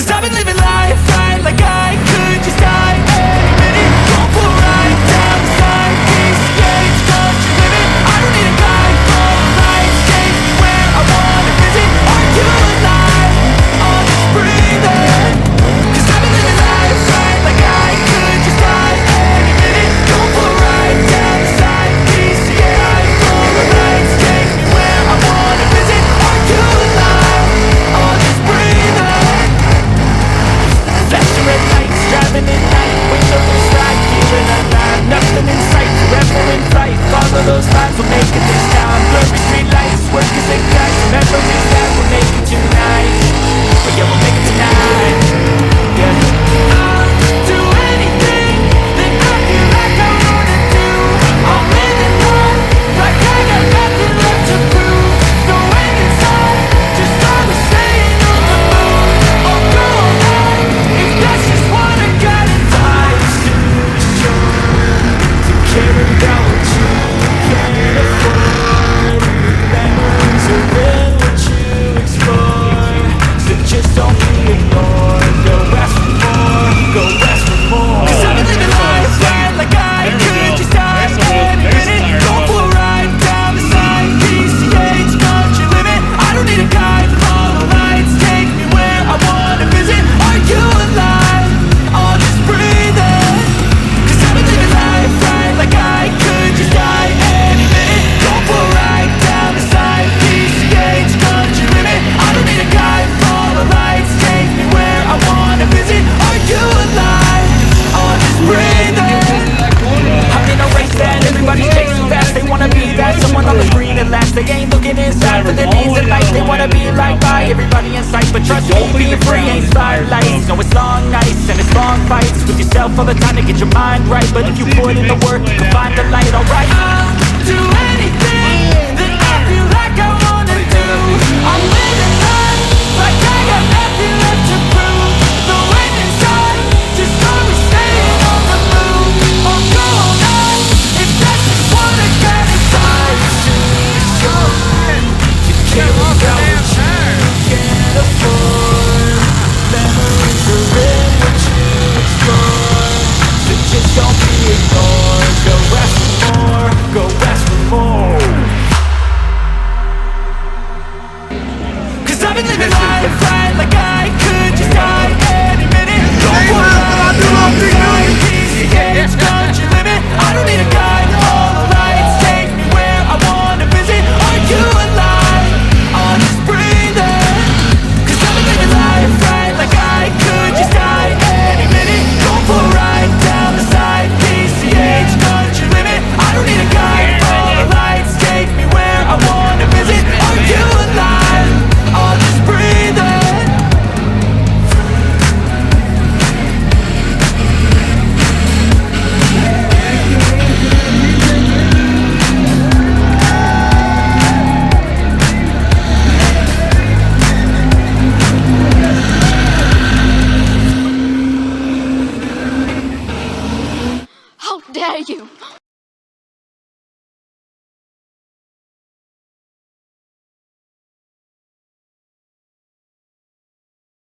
Cause I've been living life right like I could just die any minute. Don't pull right down the side, PCH, country living. I don't need a guide, follow lights, take me where I wanna visit. Are you alive? Or just breathing? Cause I've been living life right like I could just die any minute. Don't pull right down the side, PCH, follow lights, take me where I wanna visit. Are you alive? Or just breathing? Flashing red lights, driving at night, windows are slide, feeling alive. Nothing in sight, forever in flight. Follow those lines, we'll make it this time. Blurry street lights, work as it guides. Memories that we'll make it tonight. Oh yeah, we'll make it tonight. Yeah. I'll do anything that I feel like I wanna do. I'm living life like I got nothing left to prove. No end in sight, just always staying on the move. I'll go all night if that's just what I gotta do. Life's too short to care about what you can't afford. Memories are in what you explore, so just don't be ignored. Go ask for more, go ask for more. Cause I've been living life right like I could just die any minute. Don't pull right down the side, PCH, country living. I don't need a guide, follow lights, take me where I wanna visit. Are you alive? Or just breathing? Cause I've been living life right like I could just die any minute. Don't pull right down the side, PCH, country living. I don't need a guide, follow lights, take me where I wanna visit. Are you alive? Or just breathing? I'm in a race that everybody's chasing fast. They wanna be that someone on the screen at last. They ain't looking inside for their needs in life. They wanna be liked by everybody in sight, but trust me, being free ain't spotlights. No, it's long nights and it's long fights with yourself all the time to get your mind right. But if you put in the work, you can find the light. Alright, I'll do anything that I feel like I wanna do. I'm living life like I got nothing left to prove. No end in sight, just always staying on the move. I'll go all night if that's just what I gotta do. Life's too short to care about what you can't afford. Memories are in what you explore, so just don't be ignored. Go ask for more, go ask for more. Cause I've been living life right like I could just die any minute. Don't put right down the side, PCH, country living. I don't need a guide, follow lights, take me where I wanna visit. Are you alive? Or just breathing? Cause I've been living life right like I could just die any minute. Don't put right down the side, PCH, country living. I don't need a guide, follow lights, take me where I wanna visit. Are you alive? Or just breathing? How dare you!